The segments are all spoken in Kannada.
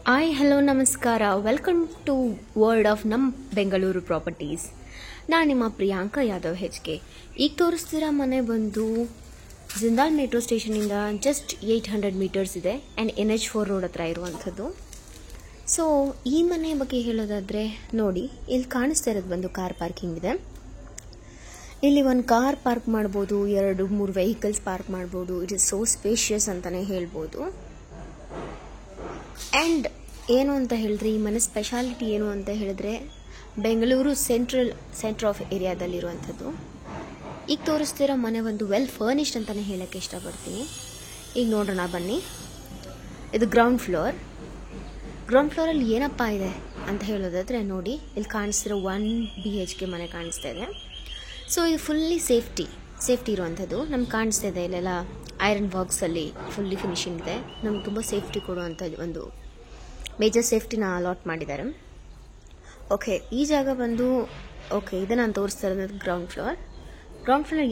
ಹಾಯ್ ಹಲೋ ನಮಸ್ಕಾರ ವೆಲ್ಕಮ್ ಟು ವರ್ಲ್ಡ್ ಆಫ್ ನಮ್ಮ ಬೆಂಗಳೂರು ಪ್ರಾಪರ್ಟೀಸ್. ನಾನು ನಿಮ್ಮ ಪ್ರಿಯಾಂಕಾ ಯಾದವ್ ಹೆಚ್ಕೆ. ಈಗ ತೋರಿಸ್ತಿರೋ ಮನೆ ಬಂದು ಜಿಂದಾಲ್ ಮೆಟ್ರೋ ಸ್ಟೇಷನಿಂದ ಜಸ್ಟ್ 800 ಮೀಟರ್ಸ್ ಇದೆ ಆ್ಯಂಡ್ NH4 ರೋಡ್ ಹತ್ರ ಇರುವಂಥದ್ದು. ಸೊ ಈ ಮನೆ ಬಗ್ಗೆ ಹೇಳೋದಾದರೆ ನೋಡಿ, ಇಲ್ಲಿ ಕಾಣಿಸ್ತಾ ಇರೋದು ಬಂದು ಕಾರ್ ಪಾರ್ಕಿಂಗ್ ಇದೆ. ಇಲ್ಲಿ ಒಂದು ಕಾರ್ ಪಾರ್ಕ್ ಮಾಡ್ಬೋದು, 2-3 ವೆಹಿಕಲ್ಸ್ ಪಾರ್ಕ್ ಮಾಡ್ಬೋದು. ಇಟ್ ಇಸ್ ಸೋ ಸ್ಪೇಷಿಯಸ್ ಅಂತಲೇ ಹೇಳ್ಬೋದು. ಆ್ಯಂಡ್ ಏನು ಅಂತ ಹೇಳಿದ್ರೆ, ಈ ಮನೆ ಸ್ಪೆಷಾಲಿಟಿ ಏನು ಅಂತ ಹೇಳಿದ್ರೆ ಬೆಂಗಳೂರು ಸೆಂಟ್ರ್ ಆಫ್ ಏರಿಯಾದಲ್ಲಿರುವಂಥದ್ದು. ಈಗ ತೋರಿಸ್ತಿರೋ ಮನೆ ಒಂದು ವೆಲ್ ಫರ್ನಿಶ್ಡ್ ಅಂತಲೇ ಹೇಳೋಕ್ಕೆ ಇಷ್ಟಪಡ್ತೀನಿ. ಈಗ ನೋಡೋಣ ಬನ್ನಿ. ಇದು ಗ್ರೌಂಡ್ ಫ್ಲೋರಲ್ಲಿ ಏನಪ್ಪ ಇದೆ ಅಂತ ಹೇಳೋದಾದರೆ ನೋಡಿ, ಇಲ್ಲಿ ಕಾಣಿಸ್ತಿರೋ 1 BHK ಮನೆ ಕಾಣಿಸ್ತಾ ಇದೆ. ಸೊ ಇದು ಫುಲ್ಲಿ ಸೇಫ್ಟಿ ಇರುವಂಥದ್ದು. ನಮ್ಗೆ ಕಾಣಿಸ್ತಾ ಇದೆ, ಇಲ್ಲೆಲ್ಲ ಐರನ್ ಬಾಕ್ಸಲ್ಲಿ ಫುಲ್ಲಿ ಫಿನಿಶಿಂಗ್ ಇದೆ. ನಮ್ಗೆ ತುಂಬ ಸೇಫ್ಟಿ ಕೊಡುವಂಥದ್ದು, ಒಂದು ಮೇಜರ್ ಸೇಫ್ಟಿನ ಅಲಾಟ್ ಮಾಡಿದ್ದಾರೆ. ಓಕೆ, ಈ ಜಾಗ ಬಂದು ಇದು ನಾನು ತೋರಿಸ್ತಾ ಇರೋದು ಗ್ರೌಂಡ್ ಫ್ಲೋರ್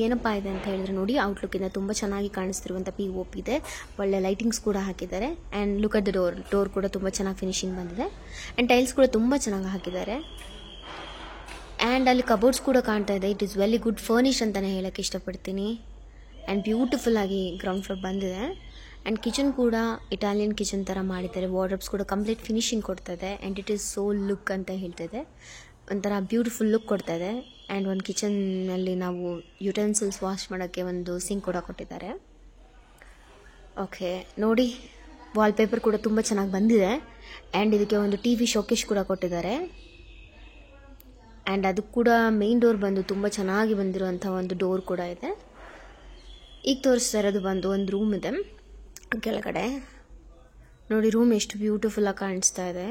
ಏನಪ್ಪ ಇದೆ ಅಂತ ಹೇಳಿದ್ರೆ ನೋಡಿ, ಔಟ್ಲುಕ್ಕಿಂದ ತುಂಬ ಚೆನ್ನಾಗಿ ಕಾಣಿಸ್ತಿರುವಂಥ POP ಇದೆ. ಒಳ್ಳೆ ಲೈಟಿಂಗ್ಸ್ ಕೂಡ ಹಾಕಿದ್ದಾರೆ. And look at the door ಕೂಡ ತುಂಬ ಚೆನ್ನಾಗಿ ಫಿನಿಶಿಂಗ್ ಬಂದಿದೆ. ಆ್ಯಂಡ್ ಟೈಲ್ಸ್ ಕೂಡ ತುಂಬ ಚೆನ್ನಾಗಿ ಹಾಕಿದ್ದಾರೆ. ಆ್ಯಂಡ್ ಅಲ್ಲಿ ಕಬೋರ್ಡ್ಸ್ ಕೂಡ ಕಾಣ್ತಾ ಇದೆ. It is very good furnish ಅಂತಲೇ ಹೇಳೋಕ್ಕೆ ಇಷ್ಟಪಡ್ತೀನಿ. ಆ್ಯಂಡ್ ಬ್ಯೂಟಿಫುಲ್ ಆಗಿ ಗ್ರೌಂಡ್ ಫ್ಲೋರ್ ಬಂದಿದೆ. ಆ್ಯಂಡ್ ಕಿಚನ್ ಕೂಡ ಇಟಾಲಿಯನ್ ಕಿಚನ್ ಥರ ಮಾಡಿದ್ದಾರೆ. ವಾರ್ಡ್ರೋಬ್ಸ್ ಕೂಡ ಕಂಪ್ಲೀಟ್ ಫಿನಿಶಿಂಗ್ ಕೊಡ್ತಾಯಿದೆ. And it is so look ಅಂತ ಹೇಳ್ತಾಯಿದೆ, ಒಂಥರ ಬ್ಯೂಟಿಫುಲ್ ಲುಕ್ ಕೊಡ್ತಾಯಿದೆ. ಆ್ಯಂಡ್ ಒಂದು ಕಿಚನ್ನಲ್ಲಿ ನಾವು ಯುಟೆನ್ಸಿಲ್ಸ್ ವಾಶ್ ಮಾಡೋಕ್ಕೆ ಒಂದು ಸಿಂಕ್ ಕೂಡ ಕೊಟ್ಟಿದ್ದಾರೆ. ಓಕೆ ನೋಡಿ, ವಾಲ್ಪೇಪರ್ ಕೂಡ ತುಂಬ ಚೆನ್ನಾಗಿ ಬಂದಿದೆ. ಆ್ಯಂಡ್ ಇದಕ್ಕೆ ಒಂದು TV ಶೋಕೇಶ್ ಕೂಡ ಕೊಟ್ಟಿದ್ದಾರೆ. ಆ್ಯಂಡ್ ಅದು ಕೂಡ ಮೇನ್ ಡೋರ್ ಬಂದು ತುಂಬ ಚೆನ್ನಾಗಿ ಬಂದಿರುವಂಥ ಒಂದು ಡೋರ್ ಕೂಡ ಇದೆ. ಈಗ ತೋರಿಸ್ತಾ ಇರೋದು ಬಂದು ಒಂದು ರೂಮ್ ಇದೆ ಕೆಳಗಡೆ. ನೋಡಿ, ರೂಮ್ ಎಷ್ಟು ಬ್ಯೂಟಿಫುಲ್ಲಾಗಿ ಕಾಣಿಸ್ತಾ ಇದೆ.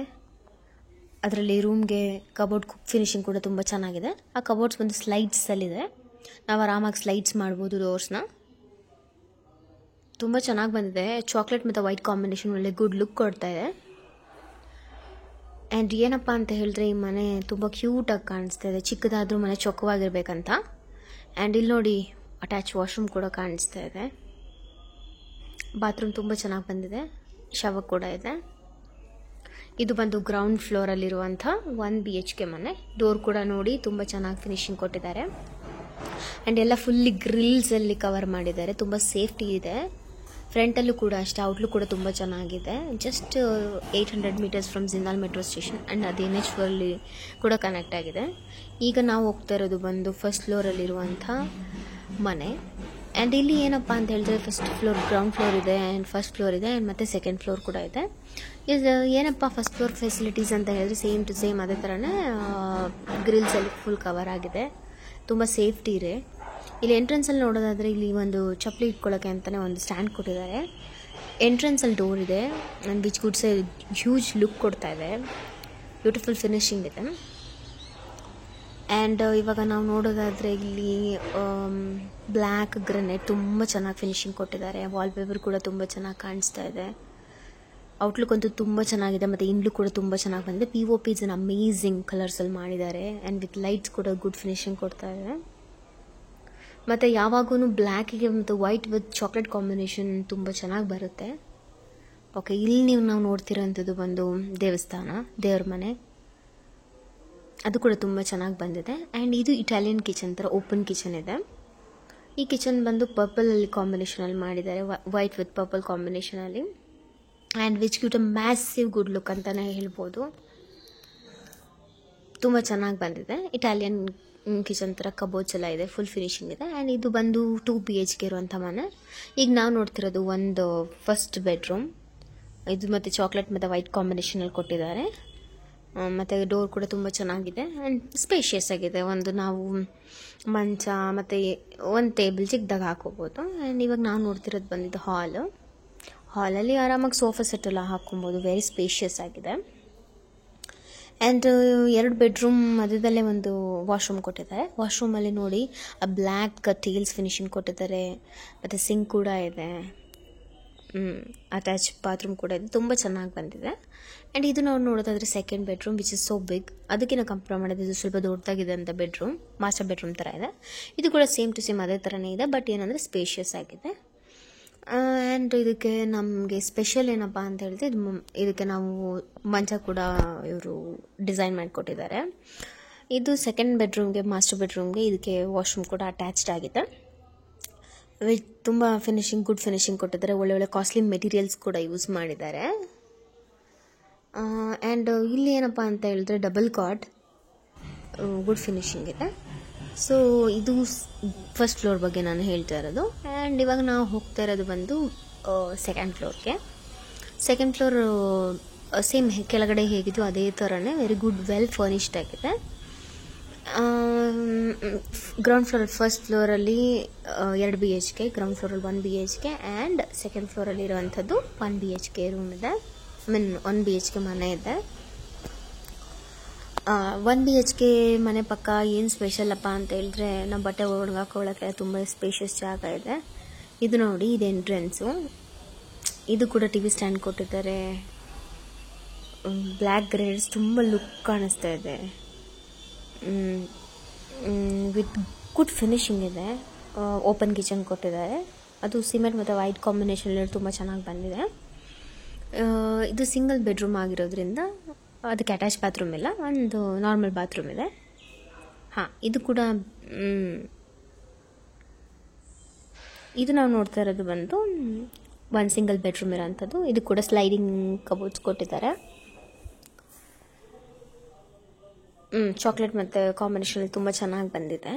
ಅದರಲ್ಲಿ ರೂಮ್ಗೆ ಕಬೋರ್ಡ್ ಫಿನಿಶಿಂಗ್ ಕೂಡ ತುಂಬ ಚೆನ್ನಾಗಿದೆ. ಆ ಕಬೋರ್ಡ್ಸ್ ಬಂದು ಸ್ಲೈಡ್ಸಲ್ಲಿದೆ. ನಾವು ಆರಾಮಾಗಿ ಸ್ಲೈಡ್ಸ್ ಮಾಡ್ಬೋದು ಡೋರ್ಸ್ನ. ತುಂಬ ಚೆನ್ನಾಗಿ ಬಂದಿದೆ. ಚಾಕ್ಲೇಟ್ ಮತ್ತು ವೈಟ್ ಕಾಂಬಿನೇಷನ್ ಒಳ್ಳೆ ಗುಡ್ ಲುಕ್ ಕೊಡ್ತಾ ಇದೆ. ಆ್ಯಂಡ್ ಏನಪ್ಪ ಅಂತ ಹೇಳಿದ್ರೆ, ಈ ಮನೆ ತುಂಬ ಕ್ಯೂಟಾಗಿ ಕಾಣಿಸ್ತಾ ಇದೆ. ಚಿಕ್ಕದಾದರೂ ಮನೆ ಚೊಕ್ಕವಾಗಿರ್ಬೇಕಂತ. ಆ್ಯಂಡ್ ಇಲ್ಲಿ ನೋಡಿ, ಅಟ್ಯಾಚ್ ವಾಶ್ರೂಮ್ ಕೂಡ ಕಾಣಿಸ್ತಾ ಇದೆ. ಬಾತ್ರೂಮ್ ತುಂಬ ಚೆನ್ನಾಗಿ ಬಂದಿದೆ. ಶವರ್ ಕೂಡ ಇದೆ. ಇದು ಬಂದು ಗ್ರೌಂಡ್ ಫ್ಲೋರಲ್ಲಿರುವಂಥ 1 BHK ಮನೆ. ಡೋರ್ ಕೂಡ ನೋಡಿ ತುಂಬ ಚೆನ್ನಾಗಿ ಫಿನಿಶಿಂಗ್ ಕೊಟ್ಟಿದ್ದಾರೆ. ಆ್ಯಂಡ್ ಎಲ್ಲ ಫುಲ್ಲಿ ಗ್ರಿಲ್ಸಲ್ಲಿ ಕವರ್ ಮಾಡಿದ್ದಾರೆ. ತುಂಬ ಸೇಫ್ಟಿ ಇದೆ. ಫ್ರಂಟಲ್ಲೂ ಕೂಡ ಅಷ್ಟೇ, ಔಟ್ಲುಕ್ ಕೂಡ ತುಂಬ ಚೆನ್ನಾಗಿದೆ. Just 800 metres from Jindal metro station. And ಅದು NH4 ಕೂಡ ಕನೆಕ್ಟ್ ಆಗಿದೆ. ಈಗ ನಾವು ಹೋಗ್ತಾ ಇರೋದು ಬಂದು ಫಸ್ಟ್ ಫ್ಲೋರಲ್ಲಿರುವಂಥ ಮನೆ. ಆ್ಯಂಡ್ ಇಲ್ಲಿ ಏನಪ್ಪ ಅಂತ ಹೇಳಿದ್ರೆ, ಗ್ರೌಂಡ್ ಫ್ಲೋರ್ ಇದೆ, ಆ್ಯಂಡ್ ಫಸ್ಟ್ ಫ್ಲೋರ್ ಇದೆ, ಆ್ಯಂಡ್ ಮತ್ತು ಸೆಕೆಂಡ್ ಫ್ಲೋರ್ ಕೂಡ ಇದೆ. ಇದು ಏನಪ್ಪ ಫಸ್ಟ್ ಫ್ಲೋರ್ ಫೆಸಿಲಿಟೀಸ್ ಅಂತ ಹೇಳಿದ್ರೆ, ಸೇಮ್ ಟು ಸೇಮ್ ಅದೇ ಥರನೇ ಗ್ರಿಲ್ಸಲ್ಲಿ ಫುಲ್ ಕವರ್ ಆಗಿದೆ. ತುಂಬ ಸೇಫ್ಟಿ ಇದೆ. ಇಲ್ಲಿ ಎಂಟ್ರೆನ್ಸಲ್ಲಿ ನೋಡೋದಾದರೆ, ಇಲ್ಲಿ ಒಂದು ಚಪ್ಪಲಿ ಇಟ್ಕೊಳ್ಳೋಕ್ಕೆ ಅಂತಲೇ ಒಂದು ಸ್ಟ್ಯಾಂಡ್ ಕೊಟ್ಟಿದ್ದಾರೆ. ಎಂಟ್ರೆನ್ಸಲ್ಲಿ ಡೋರ್ ಇದೆ. And which goods huge look ಕೊಡ್ತಾ ಇದೆ. ಬ್ಯೂಟಿಫುಲ್ ಫಿನಿಶಿಂಗ್ ಇದೆ. ಆ್ಯಂಡ್ ಇವಾಗ ನಾವು ನೋಡೋದಾದರೆ, ಇಲ್ಲಿ ಬ್ಲ್ಯಾಕ್ ಗ್ರನೇಟ್ ತುಂಬ ಚೆನ್ನಾಗಿ ಫಿನಿಶಿಂಗ್ ಕೊಟ್ಟಿದ್ದಾರೆ. ವಾಲ್ಪೇಪರ್ ಕೂಡ ತುಂಬ ಚೆನ್ನಾಗಿ ಕಾಣಿಸ್ತಾ ಇದೆ. ಔಟ್ಲುಕ್ ಅಂತೂ ತುಂಬ ಚೆನ್ನಾಗಿದೆ. ಮತ್ತು ಇನ್ಲುಕ್ ಕೂಡ ತುಂಬ ಚೆನ್ನಾಗಿ ಬಂದಿದೆ. POP ಇಸ್ ಅನ್ ಅಮೇಝಿಂಗ್ ಕಲರ್ಸಲ್ಲಿ ಮಾಡಿದ್ದಾರೆ. ಆ್ಯಂಡ್ ವಿತ್ ಲೈಟ್ಸ್ ಕೂಡ ಗುಡ್ ಫಿನಿಶಿಂಗ್ ಕೊಡ್ತಾ ಇದೆ. ಮತ್ತು ಯಾವಾಗೂ ಬ್ಲ್ಯಾಕಿಗೆ ಮತ್ತು ವೈಟ್ ವಿತ್ ಚಾಕ್ಲೇಟ್ ಕಾಂಬಿನೇಷನ್ ತುಂಬ ಚೆನ್ನಾಗಿ ಬರುತ್ತೆ. ಓಕೆ, ಇಲ್ಲಿ ನಾವು ನೋಡ್ತಿರೋಂಥದ್ದು ಬಂದು ದೇವ್ರ ಮನೆ. ಅದು ಕೂಡ ತುಂಬ ಚೆನ್ನಾಗಿ ಬಂದಿದೆ. ಆ್ಯಂಡ್ ಇದು ಇಟಾಲಿಯನ್ ಕಿಚನ್ ಥರ ಓಪನ್ ಕಿಚನ್ ಇದೆ. ಈ ಕಿಚನ್ ಬಂದು ಪರ್ಪಲಲ್ಲಿ ಕಾಂಬಿನೇಷನಲ್ಲಿ ಮಾಡಿದ್ದಾರೆ, ವೈಟ್ ವಿತ್ ಪರ್ಪಲ್ ಕಾಂಬಿನೇಷನಲ್ಲಿ. And which gives a massive good look ಅಂತಲೇ ಹೇಳ್ಬೋದು. ತುಂಬ ಚೆನ್ನಾಗಿ ಬಂದಿದೆ. ಇಟಾಲಿಯನ್ ಕಿಚನ್ ಥರ ಕಬೋರ್ಡ್ಸ್ ಎಲ್ಲ ಇದೆ, ಫುಲ್ ಫಿನಿಶಿಂಗ್ ಇದೆ. ಆ್ಯಂಡ್ ಇದು ಬಂದು 2 BHK ಇರುವಂಥ ಮನೆ. ಈಗ ನಾವು ನೋಡ್ತಿರೋದು ಒಂದು ಫಸ್ಟ್ ಬೆಡ್ರೂಮ್. ಇದು ಮತ್ತು ಚಾಕ್ಲೇಟ್ ಮತ್ತು ವೈಟ್ ಕಾಂಬಿನೇಷನಲ್ಲಿ ಕೊಟ್ಟಿದ್ದಾರೆ. ಮತ್ತು ಡೋರ್ ಕೂಡ ತುಂಬ ಚೆನ್ನಾಗಿದೆ. ಆ್ಯಂಡ್ ಸ್ಪೇಷಿಯಸ್ ಆಗಿದೆ. ಒಂದು ನಾವು ಮಂಚ ಮತ್ತು ಒಂದು ಟೇಬಲ್ ಚಿಕ್ಕದಾಗ ಹಾಕೋಬೋದು. ಆ್ಯಂಡ್ ಇವಾಗ ನಾವು ನೋಡ್ತಿರೋದು ಬಂದಿದ್ದು ಹಾಲಲ್ಲಿ ಆರಾಮಾಗಿ ಸೋಫಾ ಸೆಟ್ ಎಲ್ಲ ಹಾಕ್ಕೊಬೋದು. ವೆರಿ ಸ್ಪೇಷಿಯಸ್ ಆಗಿದೆ. ಆ್ಯಂಡ್ 2 ಬೆಡ್ರೂಮ್ ಮಧ್ಯದಲ್ಲೇ ಒಂದು ವಾಶ್ರೂಮ್ ಕೊಟ್ಟಿದ್ದಾರೆ. ವಾಶ್ರೂಮಲ್ಲಿ ನೋಡಿ, ಆ ಬ್ಲ್ಯಾಕ್ ಟೈಲ್ಸ್ ಫಿನಿಶಿಂಗ್ ಕೊಟ್ಟಿದ್ದಾರೆ. ಮತ್ತು ಸಿಂಕ್ ಕೂಡ ಇದೆ. ಅಟ್ಯಾಚ್ ಬಾತ್ರೂಮ್ ಕೂಡ ಇದೆ. ತುಂಬ ಚೆನ್ನಾಗಿ ಬಂದಿದೆ. ಆ್ಯಂಡ್ ಇದು ನಾವು ನೋಡೋದಾದರೆ second bedroom, which is so big. ಅದಕ್ಕೆ ನಾವು ಕಂಪೇರ್ ಮಾಡಿದ್ರೆ ಇದು ಸ್ವಲ್ಪ ದೊಡ್ಡದಾಗಿದೆ ಅಂತ ಬೆಡ್ರೂಮ್, ಮಾಸ್ಟರ್ ಬೆಡ್ರೂಮ್ ಥರ ಇದೆ. ಇದು ಕೂಡ ಸೇಮ್ ಟು ಸೇಮ್ ಅದೇ ಥರನೇ ಇದೆ. ಬಟ್ ಏನಂದರೆ ಸ್ಪೇಷಿಯಸ್ ಆಗಿದೆ. ಆ್ಯಂಡ್ ಇದಕ್ಕೆ ನಮಗೆ ಸ್ಪೆಷಲ್ ಏನಪ್ಪ ಅಂತ ಹೇಳಿದ್ರೆ ಇದಕ್ಕೆ ನಾವು ಮಂಚ ಕೂಡ ಇವರು ಡಿಸೈನ್ ಮಾಡಿಕೊಟ್ಟಿದ್ದಾರೆ. ಇದು ಸೆಕೆಂಡ್ ಬೆಡ್ರೂಮ್ಗೆ, ಮಾಸ್ಟರ್ ಬೆಡ್ರೂಮ್ಗೆ ಇದಕ್ಕೆ ವಾಶ್ರೂಮ್ ಕೂಡ ಅಟ್ಯಾಚ್ಡ್ ಆಗಿದೆ. ತುಂಬ ಗುಡ್ ಫಿನಿಶಿಂಗ್ ಕೊಟ್ಟಿದ್ದಾರೆ. ಒಳ್ಳೆ ಕಾಸ್ಟ್ಲಿ ಮೆಟೀರಿಯಲ್ಸ್ ಕೂಡ ಯೂಸ್ ಮಾಡಿದ್ದಾರೆ. ಆ್ಯಂಡ್ ಇಲ್ಲಿ ಏನಪ್ಪ ಅಂತ ಹೇಳಿದ್ರೆ ಡಬಲ್ ಕಾಟ್, ಗುಡ್ ಫಿನಿಶಿಂಗ್ ಇದೆ. ಸೊ ಇದು ಫಸ್ಟ್ ಫ್ಲೋರ್ ಬಗ್ಗೆ ನಾನು ಹೇಳ್ತಾ ಇರೋದು. ಆ್ಯಂಡ್ ಇವಾಗ ನಾವು ಹೋಗ್ತಾ ಇರೋದು ಬಂದು ಸೆಕೆಂಡ್ ಫ್ಲೋರ್ಗೆ. ಸೆಕೆಂಡ್ ಫ್ಲೋರ್ ಸೇಮ್ ಕೆಳಗಡೆ ಹೇಗಿದ್ದು ಅದೇ ಥರನೇ ವೆರಿ ಗುಡ್ ವೆಲ್ ಫರ್ನಿಶ್ಡ್ ಆಗಿದೆ. ಗ್ರೌಂಡ್ ಫ್ಲೋರ್, ಫಸ್ಟ್ ಫ್ಲೋರಲ್ಲಿ 2 BHK, ಗ್ರೌಂಡ್ ಫ್ಲೋರಲ್ಲಿ 1 BHK ಆ್ಯಂಡ್ ಸೆಕೆಂಡ್ ಫ್ಲೋರಲ್ಲಿ ಇರುವಂಥದ್ದು 1 BHK ರೂಮ್ ಇದೆ. 1 BHK ಮನೆ ಇದೆ. 1 BHK ಮನೆ ಪಕ್ಕ ಏನು ಸ್ಪೆಷಲ್ ಅಪ್ಪ ಅಂತ ಹೇಳಿದ್ರೆ ನಮ್ಮ ಬಟ್ಟೆ ಒಣಗಾಕೊಳ್ಳೋಕ್ಕೆ ತುಂಬ ಸ್ಪೇಷಿಯಸ್ ಜಾಗ ಇದೆ. ಇದು ನೋಡಿ, ಇದು ಎಂಟ್ರೆನ್ಸು. ಇದು ಕೂಡ TV ಸ್ಟ್ಯಾಂಡ್ ಕೊಟ್ಟಿದ್ದಾರೆ. ಬ್ಲ್ಯಾಕ್ ಗ್ರೇಡ್ಸ್ ತುಂಬ ಲುಕ್ ಕಾಣಿಸ್ತಾ ಇದೆ. ವಿತ್ ಗುಡ್ ಫಿನಿಶಿಂಗ್ ಇದೆ. ಓಪನ್ ಕಿಚನ್ ಕೊಟ್ಟಿದ್ದಾರೆ. ಅದು ಸಿಮೆಂಟ್ ಮತ್ತು ವೈಟ್ ಕಾಂಬಿನೇಷನಲ್ಲಿ ತುಂಬ ಚೆನ್ನಾಗಿ ಬಂದಿದೆ. ಇದು ಸಿಂಗಲ್ ಬೆಡ್ರೂಮ್ ಆಗಿರೋದ್ರಿಂದ ಅದಕ್ಕೆ ಅಟ್ಯಾಚ್ ಬಾತ್ರೂಮ್ ಇಲ್ಲ, ಒಂದು ನಾರ್ಮಲ್ ಬಾತ್ರೂಮ್ ಇದೆ. ಇದು ಕೂಡ ಇದು ನಾವು ನೋಡ್ತಾ ಇರೋದು ಬಂದು ಒಂದು ಸಿಂಗಲ್ ಬೆಡ್ರೂಮ್ ಇರೋಂಥದ್ದು. ಇದು ಕೂಡ ಸ್ಲೈಡಿಂಗ್ ಕಬೋರ್ಡ್ಸ್ ಕೊಟ್ಟಿದ್ದಾರೆ. ಚಾಕ್ಲೇಟ್ ಮತ್ತು ಕಾಂಬಿನೇಷನ್ ತುಂಬ ಚೆನ್ನಾಗಿ ಬಂದಿದೆ.